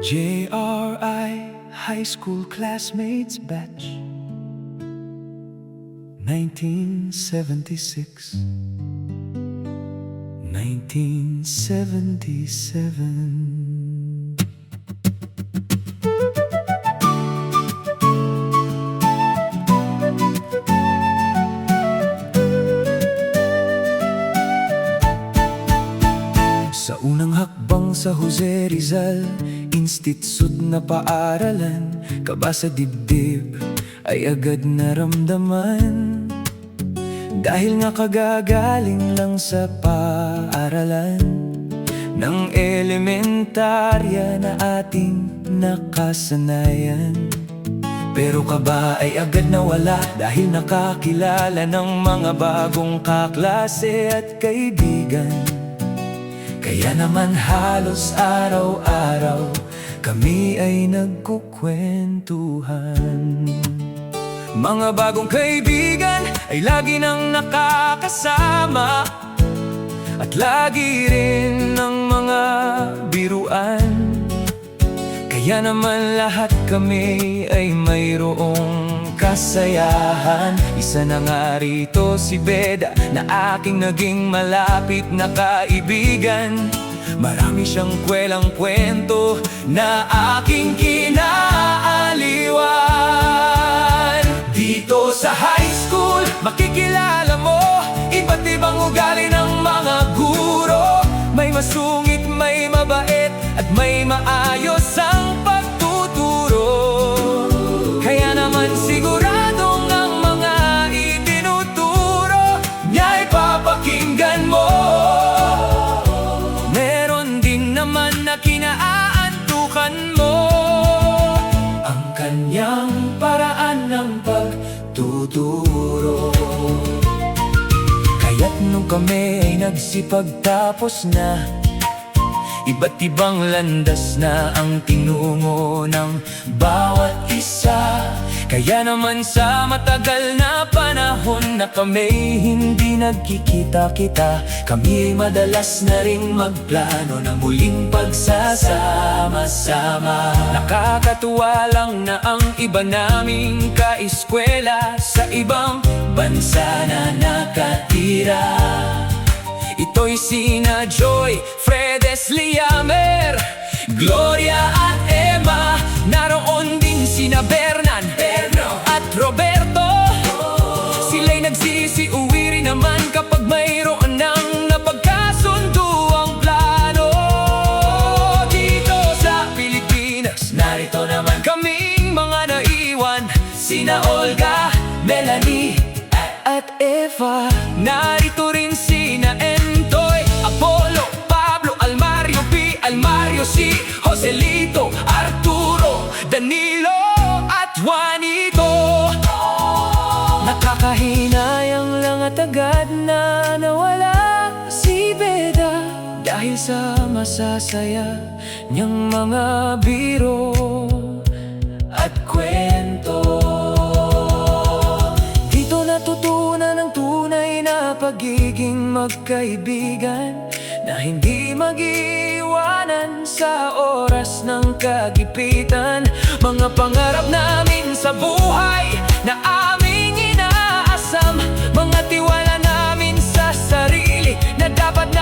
JRI High School Classmates Batch 1976 1977. Sa unang hakbang sa Jose Rizal Institute na paaralan, kaba sa dibdib ay agad naramdaman. Dahil nga kagagaling lang sa paaralan ng elementarya na ating nakasanayan. Pero kaba ay agad nawala dahil nakakilala ng mga bagong kaklase at kaibigan. Kaya naman halos araw-araw kami ay nagkukwentuhan. Mga bagong kaibigan ay lagi nang nakakasama, at lagi rin ng mga biruan. Kaya naman lahat kami ay mayroong kasayahan. Isa na nga rito si Beda na aking naging malapit na kaibigan. Marami siyang kwelang kwento na aking kinaaliwan. Dito sa high school, makikilala mo iba't ibang ugali ng mga guro. May masungit, may mabait, at may maayos ang pagtuturo. Kaya naman siguradong ang mga itinuturo niya ipapakinggan mo. Meron din naman na kinaaantukan mo ang kanyang paraan ng pagtuturo. Kaya't nung kami ay nagsipagtapos na, iba't ibang landas na ang tinungo ng bawat isa. Kaya naman sa matagal na panahon na kami hindi nagkikita-kita, kami ay madalas na ring magplano ng muling pagsasama-sama. Nakakatuwa lang na ang iba naming kaeskwela sa ibang bansa na nakatira. Ito'y sina Joy, Fredes, Liamer, Gloria at Emma. Naroon din sina Bernan, at Roberto. Sila'y nagsisiuwi rin naman kapag mayroon ng napagkasundo ang plano. Dito sa Pilipinas, narito naman kaming mga naiwan, sina Olga, Melanie at Eva. Narito rin sina Entoy, Apollo, Pablo, Almario P, Almario C, Joselito, Arturo, Danilo at Juanito. Nakakahinayang lang at agad na nawala si Beda dahil sa masasaya niyang mga biro at kwento. Dito natutunan ang tunay na pagiging magkaibigan, na hindi mag-iwanan sa oras ng kagipitan. Mga pangarap namin sa buhay na aming inaasam, mga tiwala namin sa sarili na dapat na